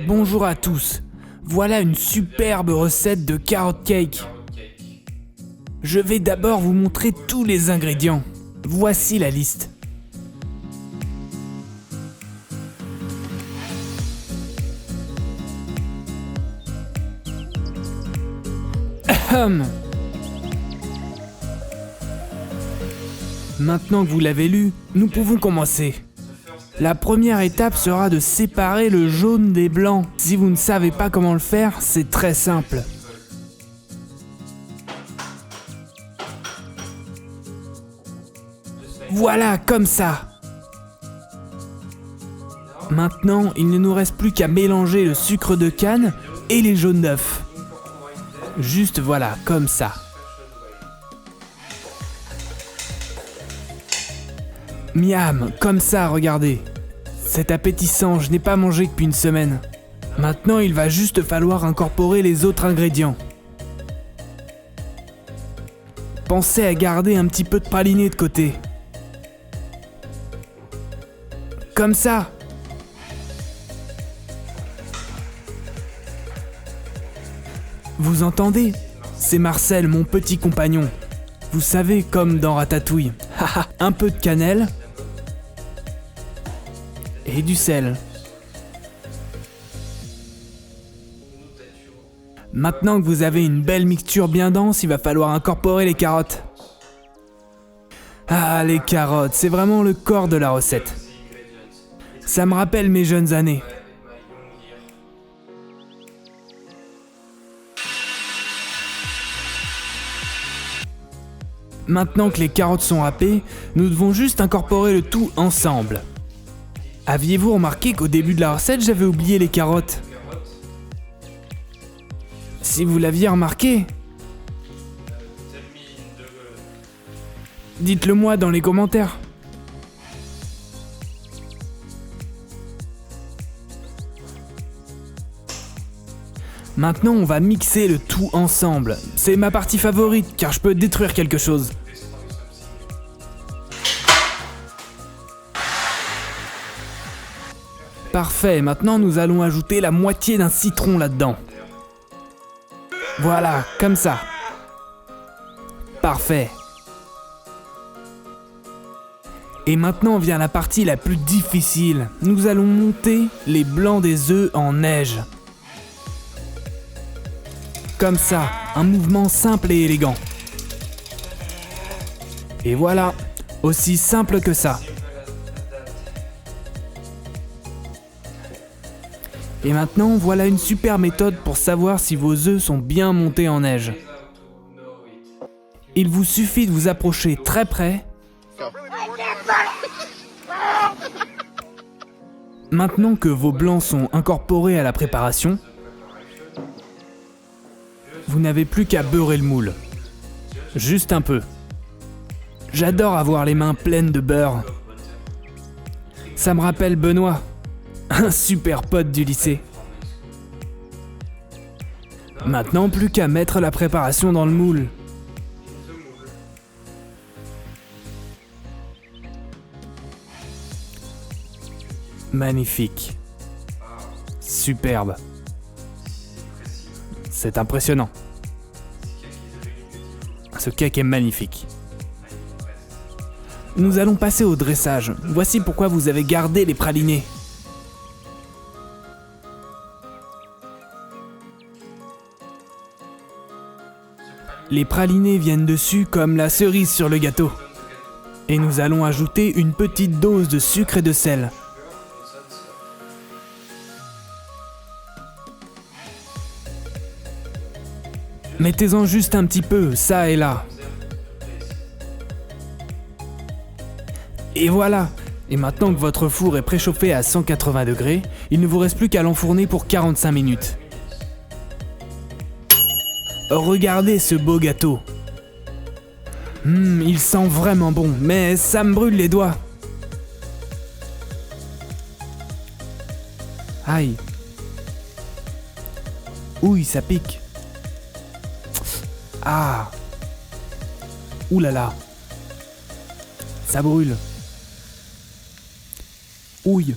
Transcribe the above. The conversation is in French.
Bonjour à tous, voilà une superbe recette de carrot cake. Je vais d'abord vous montrer tous les ingrédients. Voici la liste. Ahem. Maintenant que vous l'avez lu, nous pouvons commencer. La première étape sera de séparer le jaune des blancs. Si vous ne savez pas comment le faire, c'est très simple. Voilà, comme ça. Maintenant, il ne nous reste plus qu'à mélanger le sucre de canne et les jaunes d'œufs. Juste voilà, comme ça. Miam, comme ça, regardez. C'est appétissant, je n'ai pas mangé depuis une semaine. Maintenant, il va juste falloir incorporer les autres ingrédients. Pensez à garder un petit peu de praliné de côté. Comme ça. Vous entendez? C'est Marcel, mon petit compagnon. Vous savez, comme dans Ratatouille. Haha, un peu de cannelle. Et du sel. Maintenant que vous avez une belle mixture bien dense, il va falloir incorporer les carottes. Ah, les carottes, c'est vraiment le corps de la recette. Ça me rappelle mes jeunes années. Maintenant que les carottes sont râpées, nous devons juste incorporer le tout ensemble. Aviez-vous remarqué qu'au début de la recette, j'avais oublié les carottes? Si vous l'aviez remarqué, dites-le moi dans les commentaires. Maintenant, on va mixer le tout ensemble. C'est ma partie favorite, car je peux détruire quelque chose. Parfait, maintenant nous allons ajouter la moitié d'un citron là-dedans. Voilà, comme ça. Parfait. Et maintenant vient la partie la plus difficile. Nous allons monter les blancs des œufs en neige. Comme ça, un mouvement simple et élégant. Et voilà, aussi simple que ça. Et maintenant, voilà une super méthode pour savoir si vos œufs sont bien montés en neige. Il vous suffit de vous approcher très près. Maintenant que vos blancs sont incorporés à la préparation, vous n'avez plus qu'à beurrer le moule. Juste un peu. J'adore avoir les mains pleines de beurre. Ça me rappelle Benoît. Un super pote du lycée. Maintenant, plus qu'à mettre la préparation dans le moule. Magnifique. Superbe. C'est impressionnant. Ce cake est magnifique. Nous allons passer au dressage. Voici pourquoi vous avez gardé les pralinés. Les pralinés viennent dessus comme la cerise sur le gâteau. Et nous allons ajouter une petite dose de sucre et de sel. Mettez-en juste un petit peu, ça et là. Et voilà. Et maintenant que votre four est préchauffé à 180 degrés, il ne vous reste plus qu'à l'enfourner pour 45 minutes. Regardez ce beau gâteau. Il sent vraiment bon, mais ça me brûle les doigts. Aïe. Ouh, ça pique. Ah. Ouh là là. Ça brûle. Ouille.